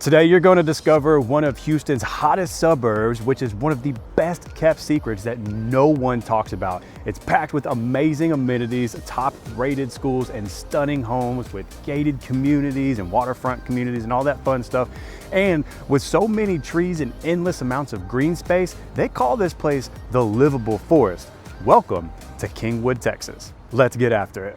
Today you're going to discover one of Houston's hottest suburbs, which is one of the best kept secrets that no one talks about. It's packed with amazing amenities, top rated schools, and stunning homes with gated communities and waterfront communities and all that fun stuff. And with so many trees and endless amounts of green space, they call this place the livable forest. Welcome to Kingwood, Texas. Let's get after it.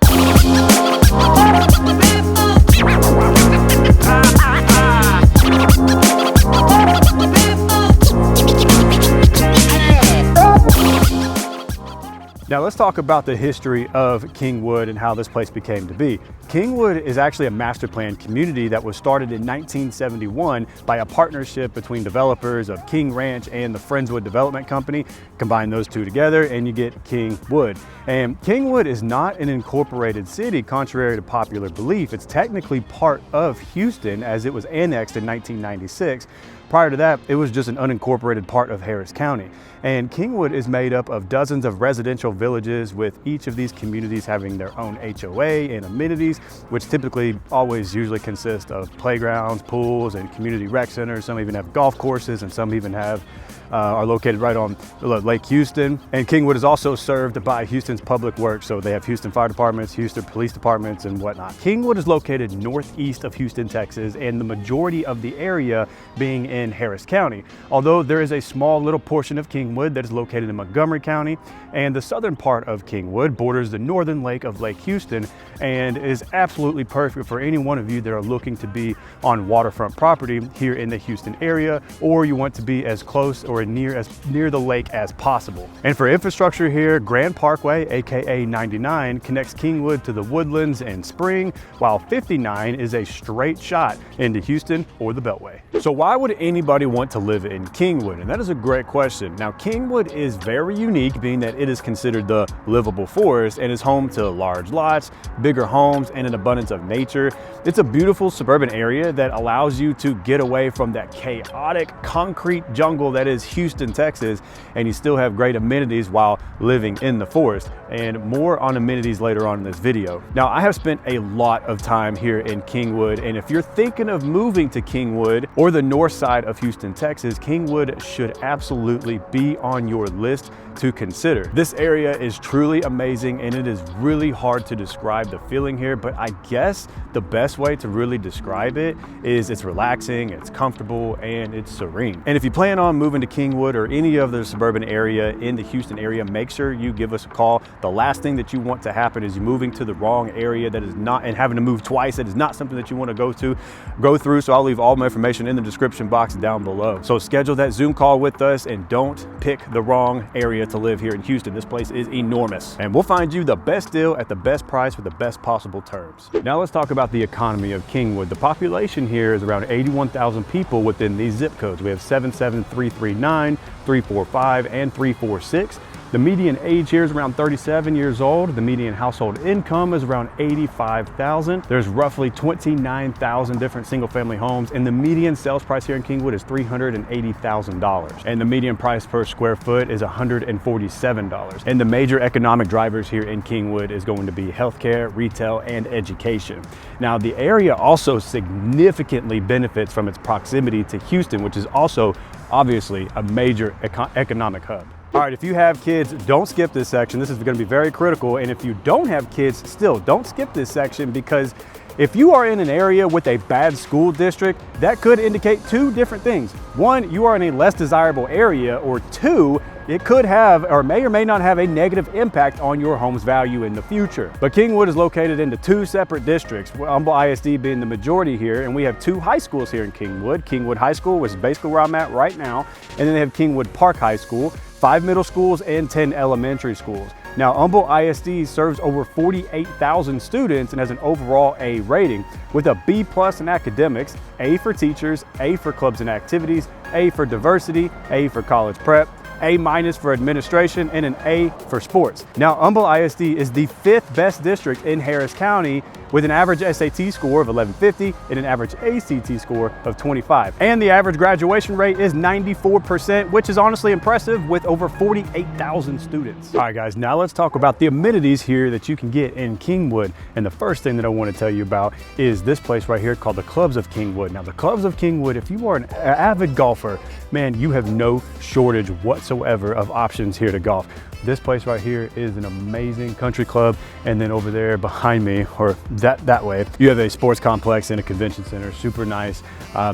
Now let's talk about the history of Kingwood and how this place became to be. Kingwood is actually a master plan community that was started in 1971 by a partnership between developers of King Ranch and the Friendswood Development Company. Combine those two together and you get Kingwood. And Kingwood is not an incorporated city, contrary to popular belief. It's technically part of Houston as it was annexed in 1996. Prior to that, it was just an unincorporated part of Harris County. And Kingwood is made up of dozens of residential villages, with each of these communities having their own HOA and amenities, which typically usually consist of playgrounds, pools, and community rec centers. Some even have golf courses, and some even are located right on Lake Houston. And Kingwood is also served by Houston's Public Works, so they have Houston Fire Departments, Houston Police Departments, and whatnot. Kingwood is located northeast of Houston, Texas, and the majority of the area being in Harris County. Although there is a small little portion of Kingwood that is located in Montgomery County, and the southern part of Kingwood borders the northern lake of Lake Houston and is absolutely perfect for any one of you that are looking to be on waterfront property here in the Houston area, or you want to be as close or near the lake as possible. And for infrastructure here, Grand Parkway, aka 99, connects Kingwood to the Woodlands and Spring, while 59 is a straight shot into Houston or the Beltway. So why would anybody want to live in Kingwood? And that is a great question. Now, Kingwood is very unique, being that it is considered the livable forest and is home to large lots, bigger homes, and an abundance of nature. It's a beautiful suburban area that allows you to get away from that chaotic concrete jungle that is Houston, Texas, and you still have great amenities while living in the forest. And more on amenities later on in this video. Now, I have spent a lot of time here in Kingwood, and if you're thinking of moving to Kingwood or the north side of Houston, Texas, Kingwood should absolutely be on your list to consider. This area is truly amazing, and it is really hard to describe the feeling here, but I guess the best way to really describe it is it's relaxing, it's comfortable, and it's serene. And if you plan on moving to Kingwood or any other suburban area in the Houston area, make sure you give us a call. The last thing that you want to happen is you moving to the wrong area that is not, and having to move twice. That is not something that you want to go through. So I'll leave all my information in the description box down below. So schedule that Zoom call with us and don't pick the wrong area to live here in Houston. This place is enormous, and we'll find you the best deal at the best price with the best possible terms. Now let's talk about the economy of Kingwood. The population here is around 81,000 people within these zip codes. We have 77339, 345, and 346. The median age here is around 37 years old. The median household income is around $85,000. There's roughly 29,000 different single family homes, and the median sales price here in Kingwood is $380,000. And the median price per square foot is $147. And the major economic drivers here in Kingwood is going to be healthcare, retail, and education. Now, the area also significantly benefits from its proximity to Houston, which is also obviously a major economic hub. All right, if you have kids, don't skip this section. This is going to be very critical. And if you don't have kids, still don't skip this section, because if you are in an area with a bad school district, that could indicate two different things. One, you are in a less desirable area, or two, it could have or may not have a negative impact on your home's value in the future. But Kingwood is located into two separate districts, Humble ISD being the majority here, and we have two high schools here in Kingwood. Kingwood High School, which is basically where I'm at right now, and then they have Kingwood Park High School, 5 middle schools and 10 elementary schools. Now, Humble ISD serves over 48,000 students and has an overall A rating with a B+ in academics, A for teachers, A for clubs and activities, A for diversity, A for college prep, A- for administration, and an A for sports. Now, Humble ISD is the 5th best district in Harris County, with an average SAT score of 1150 and an average ACT score of 25. And the average graduation rate is 94%, which is honestly impressive with over 48,000 students. All right, guys, now let's talk about the amenities here that you can get in Kingwood. And the first thing that I want to tell you about is this place right here called the Clubs of Kingwood. Now, the Clubs of Kingwood, if you are an avid golfer, man, you have no shortage whatsoever of options here to golf. This place right here is an amazing country club. And then over there behind me, or that way, you have a sports complex and a convention center, super nice.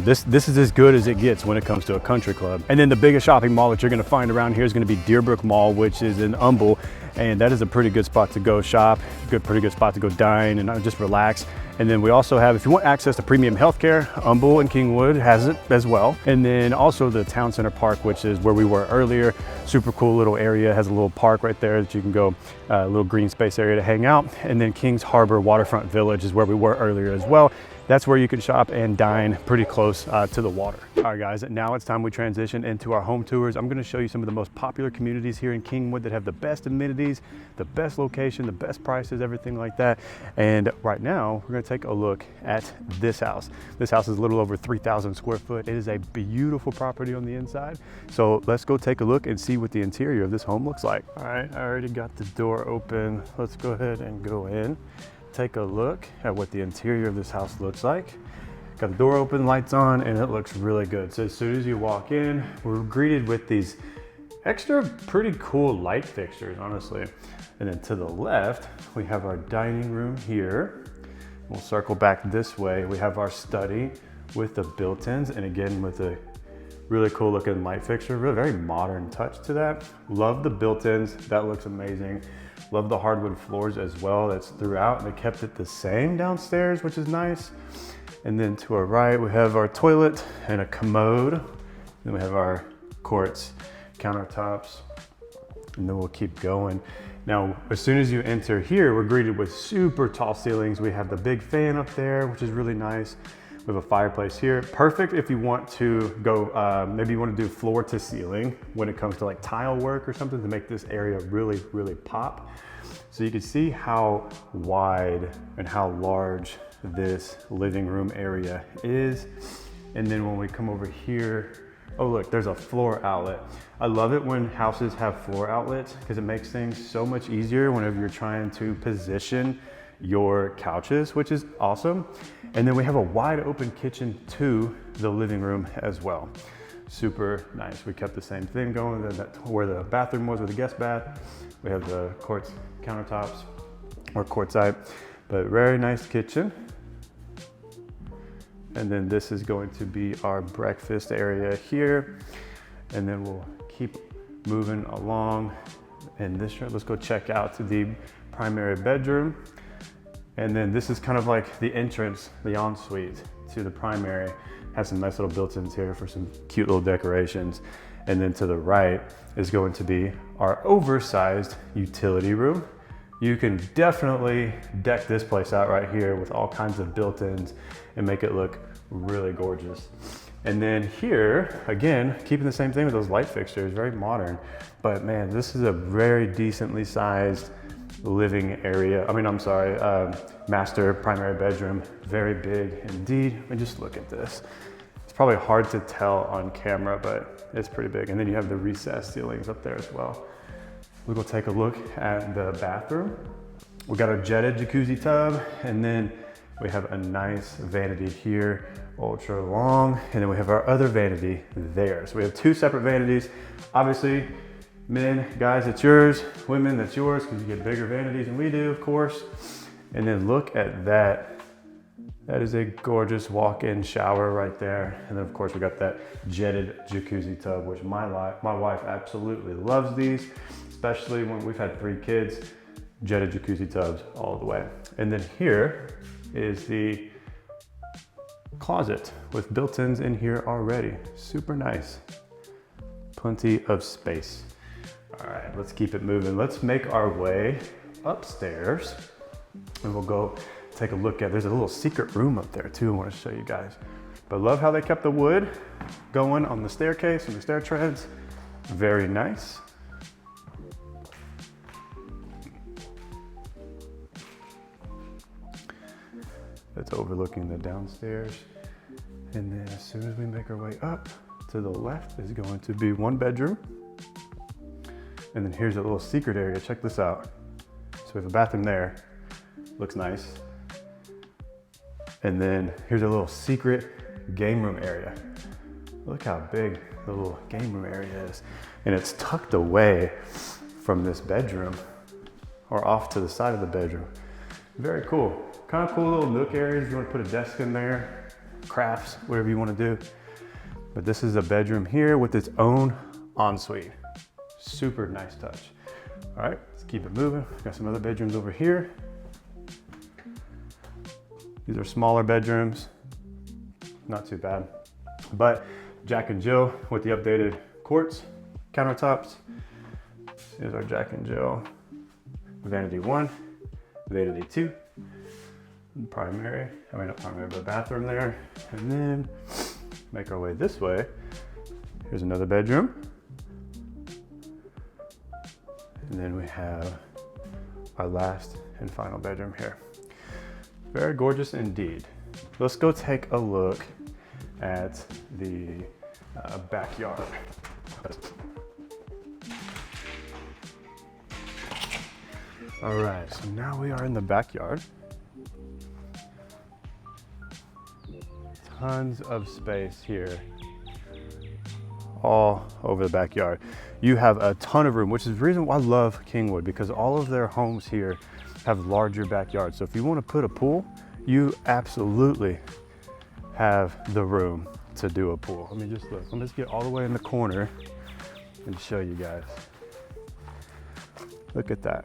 This is as good as it gets when it comes to a country club. And then the biggest shopping mall that you're gonna find around here is gonna be Deerbrook Mall, which is in Humble. And that is a pretty good spot to go shop, pretty good spot to go dine and just relax. And then we also have, if you want access to premium healthcare, Humble and Kingwood has it as well. And then also the Town Center Park, which is where we were earlier. Super cool little area, has a little park right there that you can go, a little green space area to hang out. And then Kings Harbor Waterfront Village is where we were earlier as well. That's where you can shop and dine pretty close to the water. All right, guys, now it's time we transition into our home tours. I'm gonna show you some of the most popular communities here in Kingwood that have the best amenities, the best location, the best prices, everything like that. And right now, we're gonna take a look at this house. This house is a little over 3,000 square foot. It is a beautiful property on the inside. So let's go take a look and see what the interior of this home looks like. All right, I already got the door open. Let's go ahead and go in. Take a look at what the interior of this house looks like. Got the door open, lights on, and it looks really good. So as soon as you walk in, we're greeted with these extra pretty cool light fixtures, honestly. And then to the left, we have our dining room here. We'll circle back this way. We have our study with the built-ins, and again with a really cool looking light fixture, really very modern touch to that. Love the built-ins, that looks amazing. Love the hardwood floors as well, that's throughout. They kept it the same downstairs, which is nice. And then to our right, we have our toilet and a commode. Then we have our quartz countertops, and then we'll keep going. Now, as soon as you enter here, we're greeted with super tall ceilings. We have the big fan up there, which is really nice. We have a fireplace here. Perfect if you want to go, maybe you want to do floor to ceiling when it comes to like tile work or something to make this area really, really pop. So you can see how wide and how large this living room area is. And then when we come over here, oh look, there's a floor outlet. I love it when houses have floor outlets because it makes things so much easier whenever you're trying to position your couches, which is awesome. And then we have a wide open kitchen to the living room as well. Super nice. We kept the same thing going, where the bathroom was with the guest bath. We have the quartz countertops or quartzite, but very nice kitchen. And then this is going to be our breakfast area here. And then we'll keep moving along. And this, let's go check out to the primary bedroom. And then this is kind of like the entrance, the ensuite to the primary. Has some nice little built-ins here for some cute little decorations. And then to the right is going to be our oversized utility room. You can definitely deck this place out right here with all kinds of built-ins and make it look really gorgeous. And then here, again, keeping the same thing with those light fixtures, very modern. But man, this is a very decently sized living area. Master primary bedroom, very big indeed. And just look at this. It's probably hard to tell on camera, but it's pretty big. And then you have the recessed ceilings up there as well. We'll go take a look at the bathroom. We got our jetted jacuzzi tub, and then we have a nice vanity here, ultra long, and then we have our other vanity there. So we have two separate vanities. Obviously, men, guys, it's yours. Women, that's yours, because you get bigger vanities than we do, of course. And then look at that. That is a gorgeous walk-in shower right there. And then of course we got that jetted jacuzzi tub, which my wife absolutely loves these, especially when we've had 3 kids, jetted jacuzzi tubs all the way. And then here is the closet with built-ins in here already. Super nice. Plenty of space. All right, let's keep it moving. Let's make our way upstairs and we'll go take a look at, there's a little secret room up there too I want to show you guys. But love how they kept the wood going on the staircase and the stair treads. Very nice. That's overlooking the downstairs. And then as soon as we make our way up, to the left is going to be 1 bedroom. And then here's a little secret area. Check this out. So we have a bathroom there. Looks nice. And then here's a little secret game room area. Look how big the little game room area is. And it's tucked away from this bedroom or off to the side of the bedroom. Very cool. Kind of cool little nook areas. You want to put a desk in there, crafts, whatever you want to do. But this is a bedroom here with its own ensuite. Super nice touch. All right, let's keep it moving. Got some other bedrooms over here. These are smaller bedrooms, not too bad. But Jack and Jill with the updated quartz countertops. Here's our Jack and Jill. Vanity 1, vanity 2, primary, I mean not primary, but bathroom there. And then make our way this way. Here's another bedroom. And then we have our last and final bedroom here. Very gorgeous indeed. Let's go take a look at the backyard. All right, so now we are in the backyard. Tons of space here, all over the backyard. You have a ton of room, which is the reason why I love Kingwood, because all of their homes here have larger backyards. So if you want to put a pool, you absolutely have the room to do a pool. Let me just look. Let me just get all the way in the corner and show you guys. Look at that.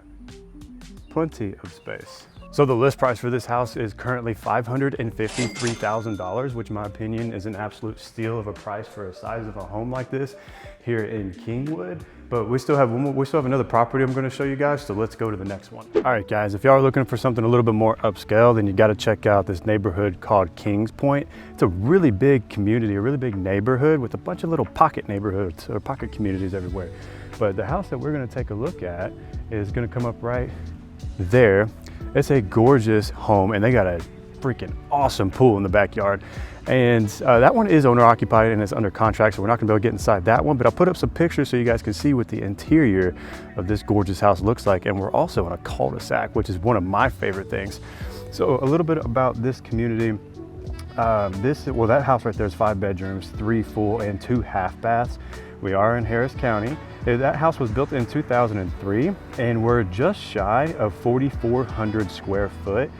Plenty of space. So the list price for this house is currently $553,000, which in my opinion is an absolute steal of a price for a size of a home like this here in Kingwood. But we still have another property I'm going to show you guys, so let's go to the next one. All right, guys, if y'all are looking for something a little bit more upscale, then you got to check out this neighborhood called Kings Point. It's a really big community, a really big neighborhood with a bunch of little pocket neighborhoods or pocket communities everywhere. But the house that we're going to take a look at is going to come up right there. It's a gorgeous home, and they got a freaking awesome pool in the backyard. And that one is owner occupied and it's under contract, so we're not gonna be able to get inside that one, but I'll put up some pictures so you guys can see what the interior of this gorgeous house looks like. And we're also in a cul-de-sac, which is one of my favorite things. So a little bit about this community. That house right there is 5 bedrooms, 3 full and 2 half baths. We are in Harris County. That house was built in 2003, and we're just shy of 4,400 square foot.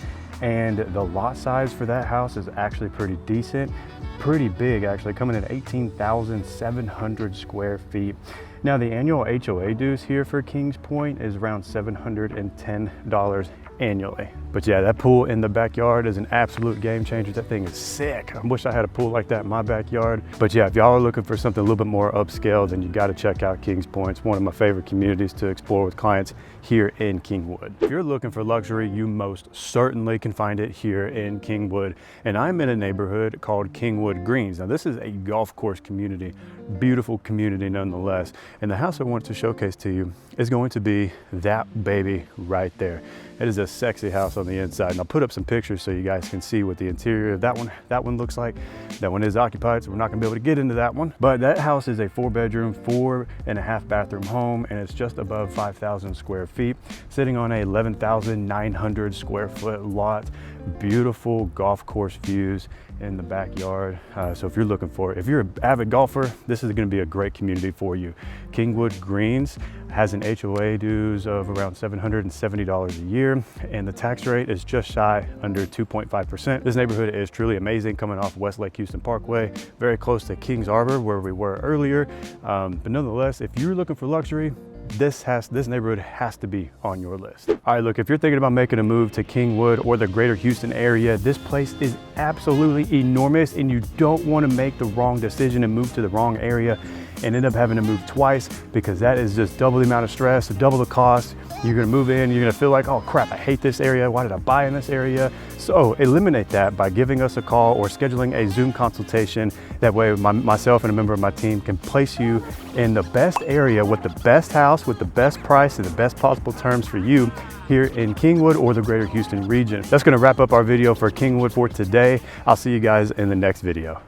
And the lot size for that house is actually pretty decent, pretty big actually, coming in at 18,700 square feet. Now the annual HOA dues here for Kings Point is around $710 annually. But yeah, that pool in the backyard is an absolute game changer. That thing is sick. I wish I had a pool like that in my backyard. But yeah, if y'all are looking for something a little bit more upscale, then you got to check out Kings Point. It's one of my favorite communities to explore with clients here in Kingwood. If you're looking for luxury, you most certainly can find it here in Kingwood. And I'm in a neighborhood called Kingwood Greens. Now this is a golf course community, beautiful community nonetheless. And the house I want to showcase to you is going to be that baby right there. It is a sexy house on the inside, and I'll put up some pictures so you guys can see what the interior of that one looks like. That one is occupied, so we're not gonna be able to get into that one. But that house is a 4-bedroom, 4.5 bathroom home, and it's just above 5,000 square feet, sitting on a 11,900 square foot lot. Beautiful golf course views in the backyard. So if you're an avid golfer, this is gonna be a great community for you. Kingwood Greens has an HOA dues of around $770 a year, and the tax rate is just shy under 2.5%. This neighborhood is truly amazing, coming off West Lake Houston Parkway, very close to Kings Arbor where we were earlier. But nonetheless, if you're looking for luxury, this neighborhood has to be on your list. All right, look, if you're thinking about making a move to Kingwood or the greater Houston area, this place is absolutely enormous, and you don't want to make the wrong decision and move to the wrong area and end up having to move twice, because that is just double the amount of stress, double the cost. You're gonna move in, you're gonna feel like, oh crap, I hate this area. Why did I buy in this area? So eliminate that by giving us a call or scheduling a Zoom consultation. That way myself and a member of my team can place you in the best area with the best house, with the best price and the best possible terms for you here in Kingwood or the greater Houston region. That's gonna wrap up our video for Kingwood for today. I'll see you guys in the next video.